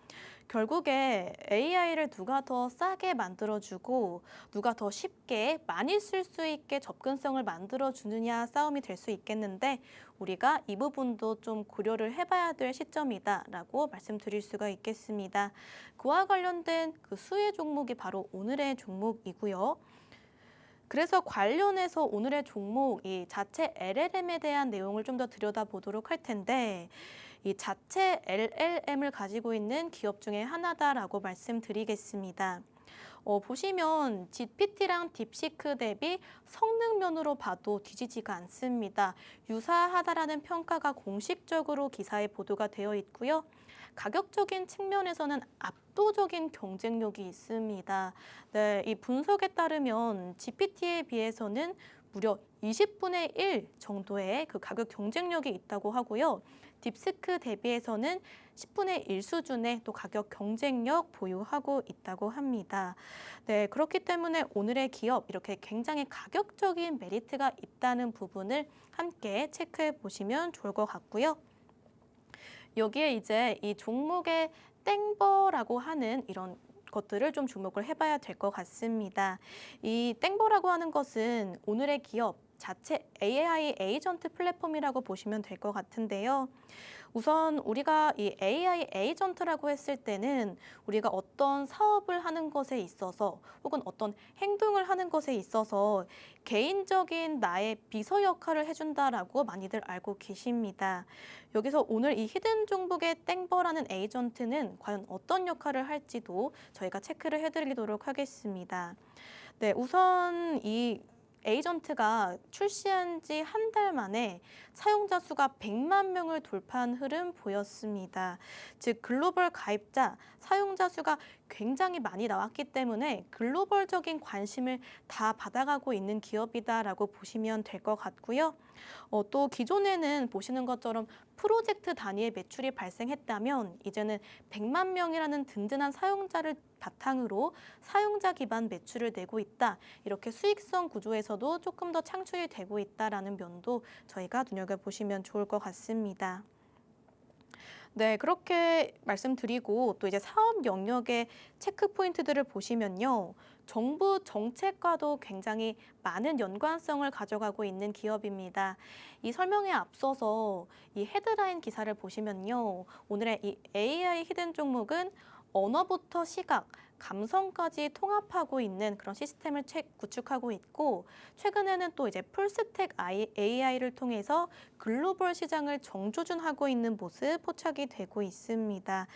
S1: 결국에 AI를 누가 더 싸게 만들어주고 누가 더 쉽게 많이 쓸 수 있게 접근성을 만들어주느냐 싸움이 될 수 있겠는데 우리가 이 부분도 좀 고려를 해봐야 될 시점이다라고 말씀드릴 수가 있겠습니다. 그와 관련된 그 수혜 종목이 바로 오늘의 종목이고요. 그래서 관련해서 오늘의 종목, 이 자체 LLM에 대한 내용을 좀 더 들여다보도록 할 텐데 이 자체 LLM을 가지고 있는 기업 중에 하나다라고 말씀드리겠습니다. 보시면 GPT랑 딥시크 대비 성능면으로 봐도 뒤지지가 않습니다. 유사하다라는 평가가 공식적으로 기사에 보도가 되어 있고요. 가격적인 측면에서는 압도적인 경쟁력이 있습니다. 네, 이 분석에 따르면 GPT에 비해서는 무려 20분의 1 정도의 그 가격 경쟁력이 있다고 하고요. 딥시크 대비해서는 10분의 1 수준의 또 가격 경쟁력 보유하고 있다고 합니다. 네, 그렇기 때문에 오늘의 기업 이렇게 굉장히 가격적인 메리트가 있다는 부분을 함께 체크해 보시면 좋을 것 같고요. 여기에 이제 이 종목의 땡버라고 하는 이런 것들을 좀 주목을 해봐야 될 것 같습니다. 이 땡버라고 하는 것은 오늘의 기업 자체 AI 에이전트 플랫폼이라고 보시면 될 것 같은데요. 우선 우리가 이 AI 에이전트라고 했을 때는 우리가 어떤 사업을 하는 것에 있어서 혹은 어떤 행동을 하는 것에 있어서 개인적인 나의 비서 역할을 해준다라고 많이들 알고 계십니다. 여기서 오늘 이 히든 종목의 땡버라는 에이전트는 과연 어떤 역할을 할지도 저희가 체크를 해드리도록 하겠습니다. 네, 우선 이 에이전트가 출시한 지 한 달 만에 사용자 수가 100만 명을 돌파한 흐름 보였습니다. 즉 글로벌 가입자, 사용자 수가 굉장히 많이 나왔기 때문에 글로벌적인 관심을 다 받아가고 있는 기업이다라고 보시면 될 것 같고요. 또 기존에는 보시는 것처럼 프로젝트 단위의 매출이 발생했다면 이제는 100만 명이라는 든든한 사용자를 바탕으로 사용자 기반 매출을 내고 있다. 이렇게 수익성 구조에서도 조금 더 창출이 되고 있다라는 면도 저희가 눈여겨보시면 좋을 것 같습니다. 네, 그렇게 말씀드리고 또 이제 사업 영역의 체크 포인트들을 보시면요. 정부 정책과도 굉장히 많은 연관성을 가져가고 있는 기업입니다. 이 설명에 앞서서 이 헤드라인 기사를 보시면요. 오늘의 이 AI 히든 종목은 언어부터 시각, 감성까지 통합하고 있는 그런 시스템을 구축하고 있고 최근에는 또 이제 풀스택 AI를 통해서 글로벌 시장을 정조준하고 있는 모습 포착이 되고 있습니다.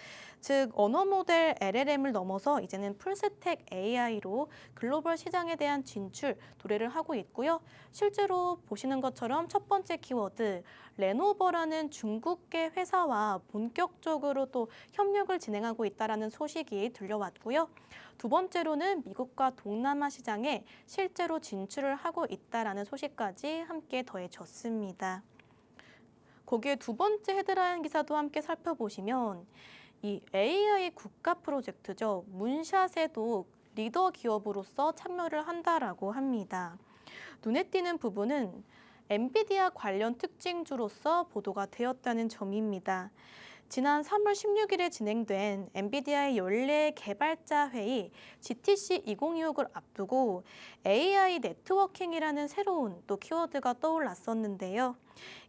S1: 즉 언어 모델 LLM을 넘어서 이제는 풀스택 AI로 글로벌 시장에 대한 진출 도래를 하고 있고요. 실제로 보시는 것처럼 첫 번째 키워드 레노버라는 중국계 회사와 본격적으로 또 협력을 진행하고 있다라는 소식이 들려왔고요. 두 번째로는 미국과 동남아 시장에 실제로 진출을 하고 있다라는 소식까지 함께 더해졌습니다. 거기에 두 번째 헤드라인 기사도 함께 살펴보시면 이 AI 국가 프로젝트죠. 문샷에도 리더 기업으로서 참여를 한다라고 합니다. 눈에 띄는 부분은 엔비디아 관련 특징주로서 보도가 되었다는 점입니다. 지난 3월 16일에 진행된 엔비디아의 연례 개발자 회의 GTC 2026을 앞두고 AI 네트워킹이라는 새로운 또 키워드가 떠올랐었는데요.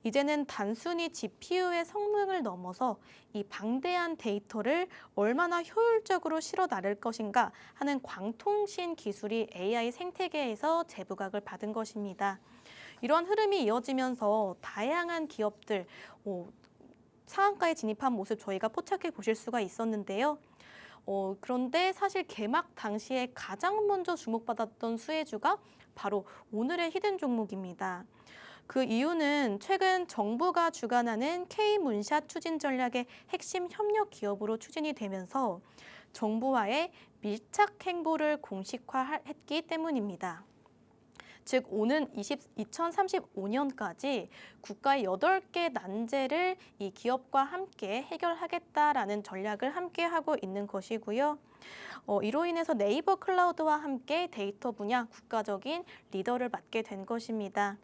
S1: 이제는 단순히 GPU의 성능을 넘어서 이 방대한 데이터를 얼마나 효율적으로 실어 나를 것인가 하는 광통신 기술이 AI 생태계에서 재부각을 받은 것입니다. 이러한 흐름이 이어지면서 다양한 기업들, 상한가에 진입한 모습 저희가 포착해 보실 수가 있었는데요. 그런데 사실 개막 당시에 가장 먼저 주목받았던 수혜주가 바로 오늘의 히든 종목입니다. 그 이유는 최근 정부가 주관하는 K-문샷 추진 전략의 핵심 협력 기업으로 추진이 되면서 정부와의 밀착 행보를 공식화했기 때문입니다. 즉 오는 2035년까지 국가의 8개 난제를 이 기업과 함께 해결하겠다라는 전략을 함께 하고 있는 것이고요. 이로 인해서 네이버 클라우드와 함께 데이터 분야 국가적인 리더를 맡게 된 것입니다.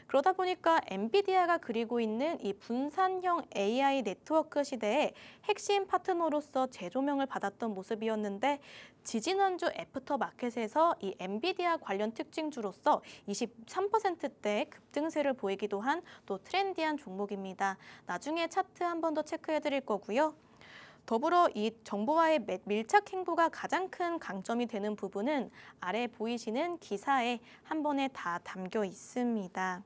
S1: 그러다 보니까 엔비디아가 그리고 있는 이 분산형 AI 네트워크 시대의 핵심 파트너로서 재조명을 받았던 모습이었는데 지지난주 애프터마켓에서 이 엔비디아 관련 특징주로서 23%대 급등세를 보이기도 한 또 트렌디한 종목입니다. 나중에 차트 한 번 더 체크해 드릴 거고요. 더불어 이 정부와의 밀착 행보가 가장 큰 강점이 되는 부분은 아래 보이시는 기사에 한 번에 다 담겨 있습니다.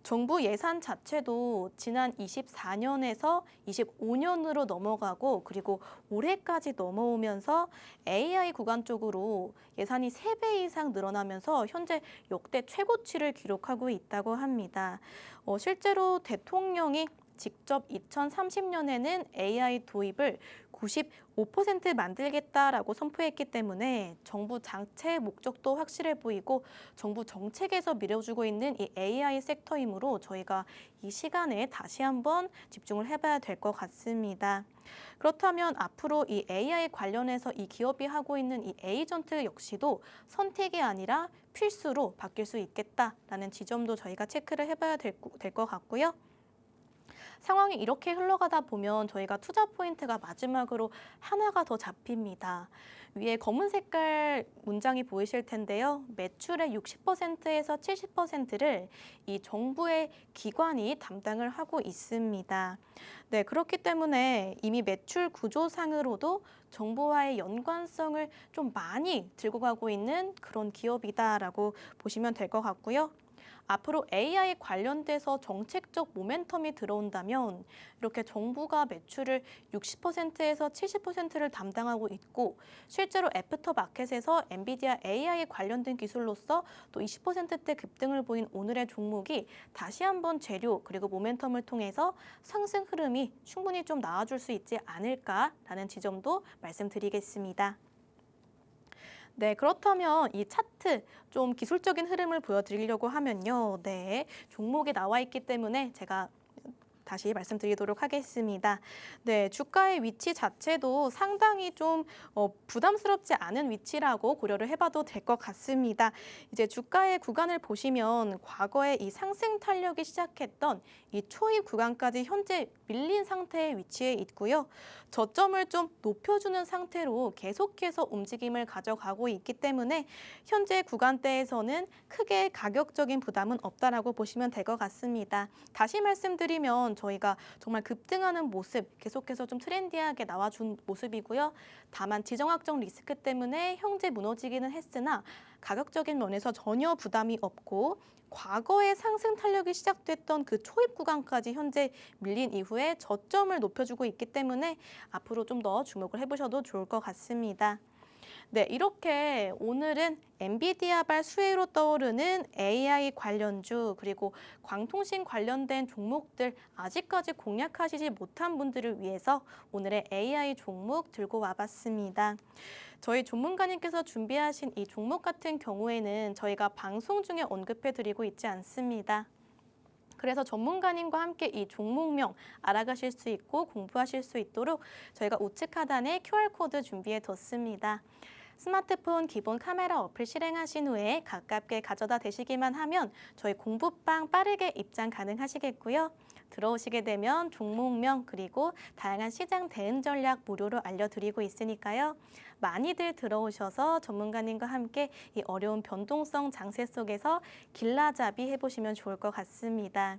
S1: 정부 예산 자체도 지난 24년에서 25년으로 넘어가고 그리고 올해까지 넘어오면서 AI 구간 쪽으로 예산이 3배 이상 늘어나면서 현재 역대 최고치를 기록하고 있다고 합니다. 실제로 대통령이 직접 2030년에는 AI 도입을 95% 만들겠다라고 선포했기 때문에 정부 자체의 목적도 확실해 보이고 정부 정책에서 밀어주고 있는 이 AI 섹터이므로 저희가 이 시간에 다시 한번 집중을 해봐야 될 것 같습니다. 그렇다면 앞으로 이 AI 관련해서 이 기업이 하고 있는 이 에이전트 역시도 선택이 아니라 필수로 바뀔 수 있겠다라는 지점도 저희가 체크를 해봐야 될 것 같고요. 상황이 이렇게 흘러가다 보면 저희가 투자 포인트가 마지막으로 하나가 더 잡힙니다. 위에 검은 색깔 문장이 보이실 텐데요. 매출의 60%에서 70%를 이 정부의 기관이 담당을 하고 있습니다. 네, 그렇기 때문에 이미 매출 구조상으로도 정부와의 연관성을 좀 많이 들고 가고 있는 그런 기업이다라고 보시면 될 것 같고요. 앞으로 AI 관련돼서 정책적 모멘텀이 들어온다면 이렇게 정부가 매출을 60%에서 70%를 담당하고 있고 실제로 애프터마켓에서 엔비디아 AI 관련된 기술로서 또 20%대 급등을 보인 오늘의 종목이 다시 한번 재료 그리고 모멘텀을 통해서 상승 흐름이 충분히 좀 나와줄 수 있지 않을까라는 지점도 말씀드리겠습니다. 네, 그렇다면 이 차트 좀 기술적인 흐름을 보여드리려고 하면요. 네, 종목이 나와 있기 때문에 제가 다시 말씀드리도록 하겠습니다. 네, 주가의 위치 자체도 상당히 좀 부담스럽지 않은 위치라고 고려를 해봐도 될 것 같습니다. 이제 주가의 구간을 보시면 과거에 이 상승 탄력이 시작했던 이 초입 구간까지 현재 밀린 상태에 위치해 있고요. 저점을 좀 높여주는 상태로 계속해서 움직임을 가져가고 있기 때문에 현재 구간대에서는 크게 가격적인 부담은 없다라고 보시면 될 것 같습니다. 다시 말씀드리면 저희가 정말 급등하는 모습 계속해서 좀 트렌디하게 나와준 모습이고요. 다만 지정학적 리스크 때문에 현재 무너지기는 했으나 가격적인 면에서 전혀 부담이 없고 과거에 상승 탄력이 시작됐던 그 초입 구간까지 현재 밀린 이후에 저점을 높여주고 있기 때문에 앞으로 좀 더 주목을 해보셔도 좋을 것 같습니다. 네, 이렇게 오늘은 엔비디아발 수혜로 떠오르는 AI 관련주 그리고 광통신 관련된 종목들 아직까지 공략하시지 못한 분들을 위해서 오늘의 AI 종목 들고 와봤습니다. 저희 전문가님께서 준비하신 이 종목 같은 경우에는 저희가 방송 중에 언급해드리고 있지 않습니다. 그래서 전문가님과 함께 이 종목명 알아가실 수 있고 공부하실 수 있도록 저희가 우측 하단에 QR코드 준비해 뒀습니다. 스마트폰 기본 카메라 어플 실행하신 후에 가깝게 가져다 대시기만 하면 저희 공부방 빠르게 입장 가능하시겠고요. 들어오시게 되면 종목명 그리고 다양한 시장 대응 전략 무료로 알려드리고 있으니까요. 많이들 들어오셔서 전문가님과 함께 이 어려운 변동성 장세 속에서 길라잡이 해보시면 좋을 것 같습니다.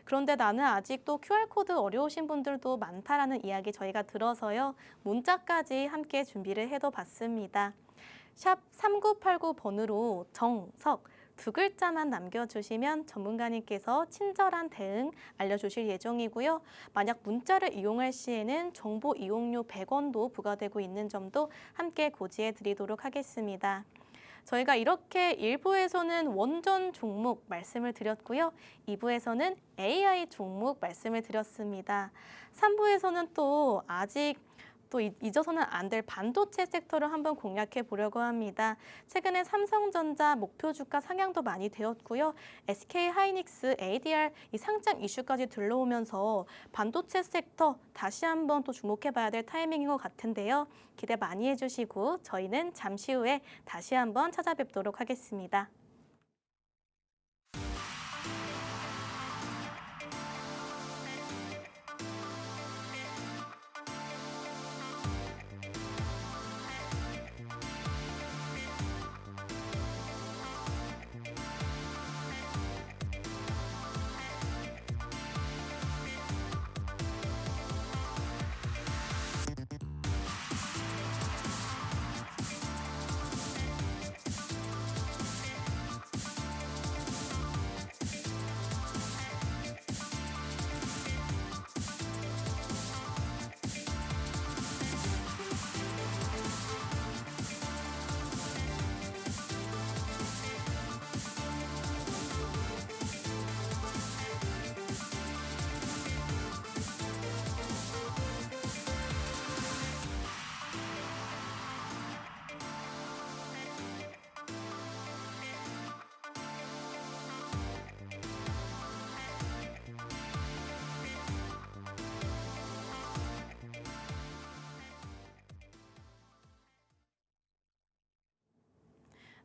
S1: 그런데 나는 아직도 QR코드 어려우신 분들도 많다라는 이야기 저희가 들어서요. 문자까지 함께 준비를 해도 봤습니다. 샵 3989번으로 정석 두 글자만 남겨주시면 전문가님께서 친절한 대응 알려주실 예정이고요. 만약 문자를 이용할 시에는 정보 이용료 100원도 부과되고 있는 점도 함께 고지해 드리도록 하겠습니다. 저희가 이렇게 1부에서는 원전 종목 말씀을 드렸고요. 2부에서는 AI 종목 말씀을 드렸습니다. 3부에서는 또 아직 잊어서는 안 될 반도체 섹터를 한번 공략해 보려고 합니다. 최근에 삼성전자 목표 주가 상향도 많이 되었고요. SK하이닉스, ADR 이 상장 이슈까지 들러오면서 반도체 섹터 다시 한번 또 주목해 봐야 될 타이밍인 것 같은데요. 기대 많이 해주시고 저희는 잠시 후에 다시 한번 찾아뵙도록 하겠습니다.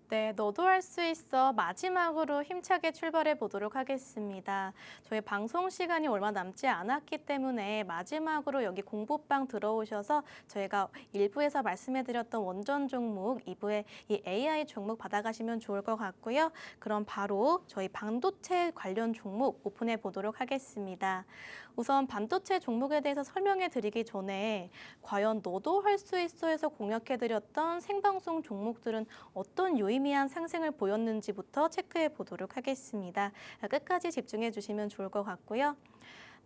S1: 네, 너도 할 수 있어 마지막으로 힘차게 출발해 보도록 하겠습니다. 저희 방송 시간이 얼마 남지 않았기 때문에 마지막으로 여기 공부방 들어오셔서 저희가 1부에서 말씀해드렸던 원전 종목, 2부에 이 AI 종목 받아가시면 좋을 것 같고요. 그럼 바로 저희 반도체 관련 종목 오픈해 보도록 하겠습니다. 우선 반도체 종목에 대해서 설명해 드리기 전에 과연 너도 할 수 있어에서 공략해 드렸던 생방송 종목들은 어떤 유의미한 상승을 보였는지부터 체크해 보도록 하겠습니다. 끝까지 집중해 주시면 좋을 것 같고요.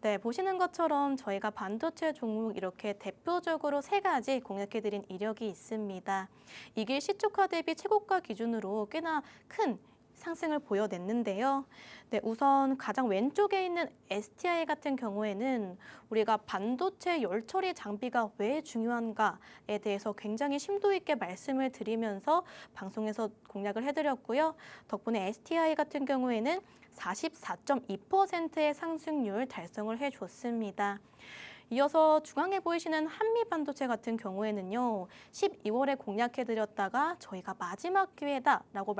S1: 네, 보시는 것처럼 저희가 반도체 종목 이렇게 대표적으로 3가지 공략해드린 이력이 있습니다. 이길 시초가 대비 최고가 기준으로 꽤나 큰 상승을 보여냈는데요. 네, 우선 가장 왼쪽에 있는 STI 같은 경우에는 우리가 반도체 열처리 장비가 왜 중요한가에 대해서 굉장히 심도 있게 말씀을 드리면서 방송에서 공략을 해드렸고요. 덕분에 STI 같은 경우에는 44.2%의 상승률 달성을 해줬습니다. 이어서 중앙에 보이시는 한미반도체 같은 경우에는요. 12월에 공략해드렸다가 저희가 마지막 기회다라고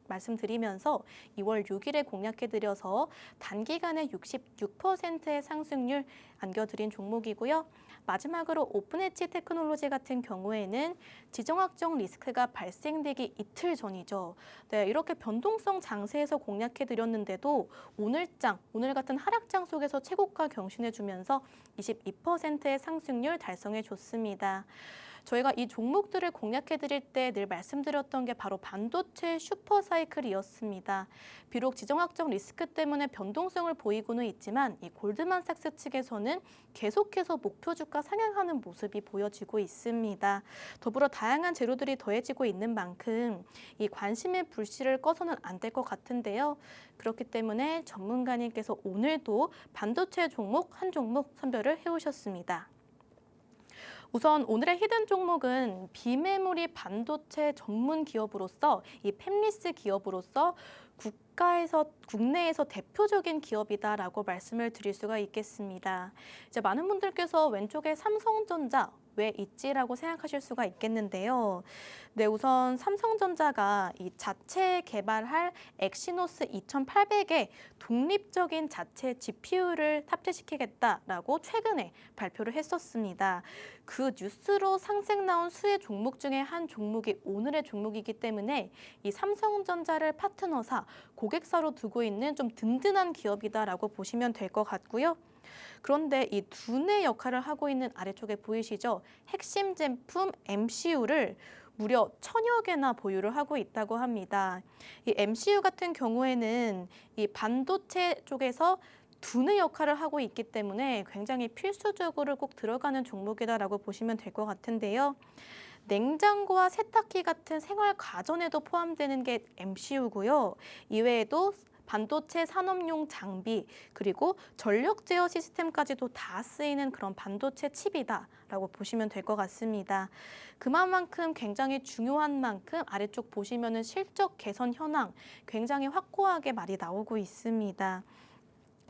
S1: 말씀드리면서 2월 6일에 공략해드려서 단기간에 66%의 상승률 안겨드린 종목이고요. 마지막으로 오픈엣지 테크놀로지 같은 경우에는 지정학적 리스크가 발생되기 이틀 전이죠. 네, 이렇게 변동성 장세에서 공략해드렸는데도 오늘 같은 하락장 속에서 최고가 경신해주면서 22%의 상승률 달성해줬습니다. 저희가 이 종목들을 공략해드릴 때 늘 말씀드렸던 게 바로 반도체 슈퍼사이클이었습니다. 비록 지정학적 리스크 때문에 변동성을 보이고는 있지만 이 골드만삭스 측에서는 계속해서 목표 주가 상향하는 모습이 보여지고 있습니다. 더불어 다양한 재료들이 더해지고 있는 만큼 이 관심의 불씨를 꺼서는 안 될 것 같은데요. 그렇기 때문에 전문가님께서 오늘도 반도체 종목 한 종목 선별을 해오셨습니다. 우선 오늘의 히든 종목은 비메모리 반도체 전문 기업으로서 이 팹리스 기업으로서 국내에서 대표적인 기업이다라고 말씀을 드릴 수가 있겠습니다. 이제 많은 분들께서 왼쪽에 삼성전자 왜 있지라고 생각하실 수가 있겠는데요. 네, 우선 삼성전자가 이 자체 개발할 엑시노스 2800의 독립적인 자체 GPU를 탑재시키겠다라고 최근에 발표를 했었습니다. 그 뉴스로 상승 나온 수혜 종목 중에 한 종목이 오늘의 종목이기 때문에 이 삼성전자를 파트너사, 고객사로 두고 있는 좀 든든한 기업이다라고 보시면 될 것 같고요. 그런데 이 두뇌 역할을 하고 있는 아래쪽에 보이시죠? 핵심 제품 MCU를 무려 1000여 개나 보유를 하고 있다고 합니다. 이 MCU 같은 경우에는 이 반도체 쪽에서 두뇌 역할을 하고 있기 때문에 굉장히 필수적으로 꼭 들어가는 종목이다라고 보시면 될 것 같은데요. 냉장고와 세탁기 같은 생활 가전에도 포함되는 게 MCU고요. 이외에도 반도체 산업용 장비, 그리고 전력 제어 시스템까지도 다 쓰이는 그런 반도체 칩이다라고 보시면 될 것 같습니다. 그만큼 굉장히 중요한 만큼 아래쪽 보시면은 실적 개선 현황 굉장히 확고하게 말이 나오고 있습니다.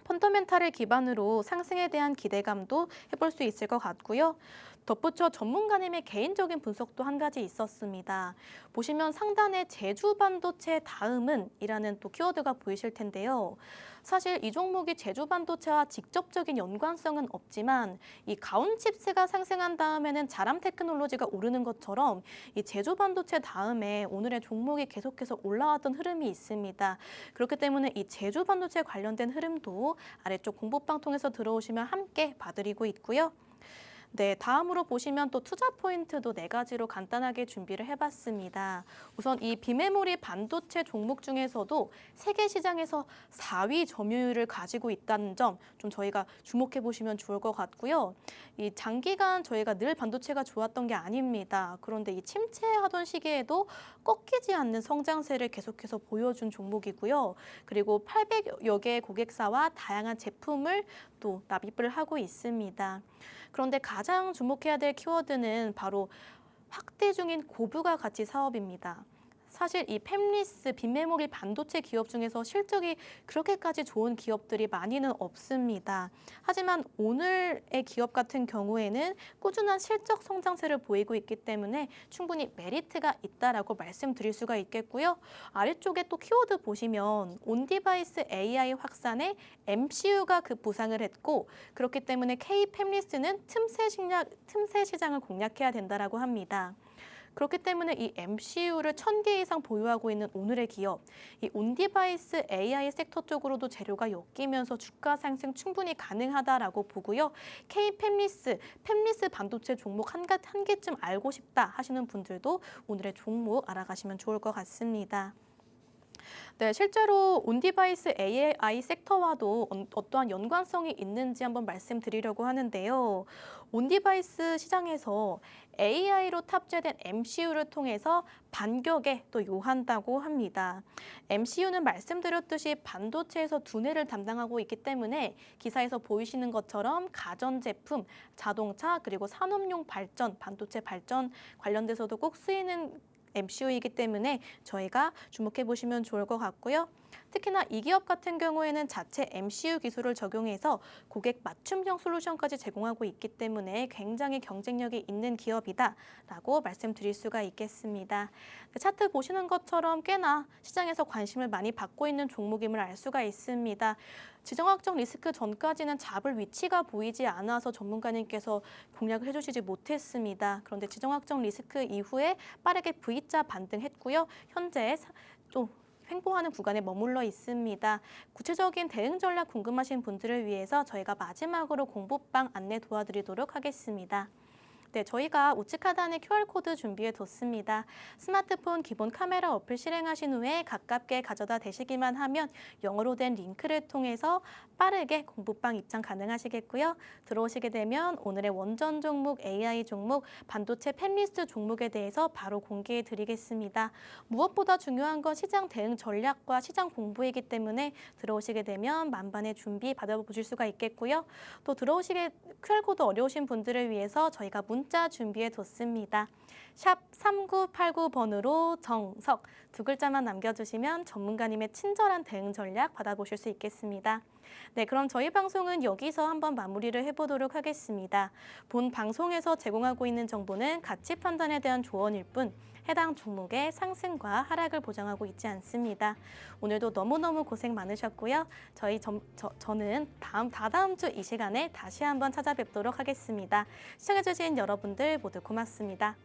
S1: 펀더멘탈을 기반으로 상승에 대한 기대감도 해볼 수 있을 것 같고요. 덧붙여 전문가님의 개인적인 분석도 한 가지 있었습니다. 보시면 상단에 제주 반도체 다음은 이라는 또 키워드가 보이실 텐데요. 사실 이 종목이 제주 반도체와 직접적인 연관성은 없지만 이 가온칩스가 상승한 다음에는 자람 테크놀로지가 오르는 것처럼 이 제주 반도체 다음에 오늘의 종목이 계속해서 올라왔던 흐름이 있습니다. 그렇기 때문에 이 제주 반도체 관련된 흐름도 아래쪽 공부방 통해서 들어오시면 함께 봐드리고 있고요. 네, 다음으로 보시면 또 투자 포인트도 4가지로 간단하게 준비를 해봤습니다. 우선 이 비메모리 반도체 종목 중에서도 세계 시장에서 4위 점유율을 가지고 있다는 점 좀 저희가 주목해 보시면 좋을 것 같고요. 이 장기간 저희가 늘 반도체가 좋았던 게 아닙니다. 그런데 이 침체하던 시기에도 꺾이지 않는 성장세를 계속해서 보여준 종목이고요. 그리고 800여 개의 고객사와 다양한 제품을 또 납입을 하고 있습니다. 그런데 가장 주목해야 될 키워드는 바로 확대 중인 고부가 가치 사업입니다. 사실 이 팹리스 빈메모리 반도체 기업 중에서 실적이 그렇게까지 좋은 기업들이 많이는 없습니다. 하지만 오늘의 기업 같은 경우에는 꾸준한 실적 성장세를 보이고 있기 때문에 충분히 메리트가 있다라고 말씀드릴 수가 있겠고요. 아래쪽에 또 키워드 보시면 온디바이스 AI 확산에 MCU가 부상을 했고 그렇기 때문에 K 팹리스는 틈새 시장을 공략해야 된다라고 합니다. 그렇기 때문에 이 MCU를 1000개 이상 보유하고 있는 오늘의 기업, 이 온디바이스 AI 섹터 쪽으로도 재료가 엮이면서 주가 상승 충분히 가능하다라고 보고요. 팹리스 반도체 종목 한 개쯤 알고 싶다 하시는 분들도 오늘의 종목 알아가시면 좋을 것 같습니다. 네, 실제로 온디바이스 AI 섹터와도 어떠한 연관성이 있는지 한번 말씀드리려고 하는데요. 온디바이스 시장에서 AI로 탑재된 MCU를 통해서 반격에 또 요한다고 합니다. MCU는 말씀드렸듯이 반도체에서 두뇌를 담당하고 있기 때문에 기사에서 보이시는 것처럼 가전제품, 자동차, 그리고 산업용 발전, 반도체 발전 관련돼서도 꼭 쓰이는 MCU이기 때문에 저희가 주목해 보시면 좋을 것 같고요. 특히나 이 기업 같은 경우에는 자체 MCU 기술을 적용해서 고객 맞춤형 솔루션까지 제공하고 있기 때문에 굉장히 경쟁력이 있는 기업이다라고 말씀드릴 수가 있겠습니다. 차트 보시는 것처럼 꽤나 시장에서 관심을 많이 받고 있는 종목임을 알 수가 있습니다. 지정학적 리스크 전까지는 잡을 위치가 보이지 않아서 전문가님께서 공략을 해주시지 못했습니다. 그런데 지정학적 리스크 이후에 빠르게 V자 반등했고요. 현재 또 횡보하는 구간에 머물러 있습니다. 구체적인 대응 전략 궁금하신 분들을 위해서 저희가 마지막으로 공부방 안내 도와드리도록 하겠습니다. 네, 저희가 우측 하단에 QR코드 준비해 뒀습니다. 스마트폰 기본 카메라 어플 실행하신 후에 가깝게 가져다 대시기만 하면 영어로 된 링크를 통해서 빠르게 공부방 입장 가능하시겠고요. 들어오시게 되면 오늘의 원전 종목, AI 종목, 반도체 팹리스 종목에 대해서 바로 공개해 드리겠습니다. 무엇보다 중요한 건 시장 대응 전략과 시장 공부이기 때문에 들어오시게 되면 만반의 준비 받아보실 수가 있겠고요. 또 들어오시게 QR코드 어려우신 분들을 위해서 저희가 문자 준비해 뒀습니다. 샵 3989번으로 정석 2글자만 남겨주시면 전문가님의 친절한 대응 전략 받아보실 수 있겠습니다. 네, 그럼 저희 방송은 여기서 한번 마무리를 해보도록 하겠습니다. 본 방송에서 제공하고 있는 정보는 가치 판단에 대한 조언일 뿐 해당 종목의 상승과 하락을 보장하고 있지 않습니다. 오늘도 너무너무 고생 많으셨고요. 저는 다다음 주 이 시간에 다시 한번 찾아뵙도록 하겠습니다. 시청해주신 여러분들 모두 고맙습니다.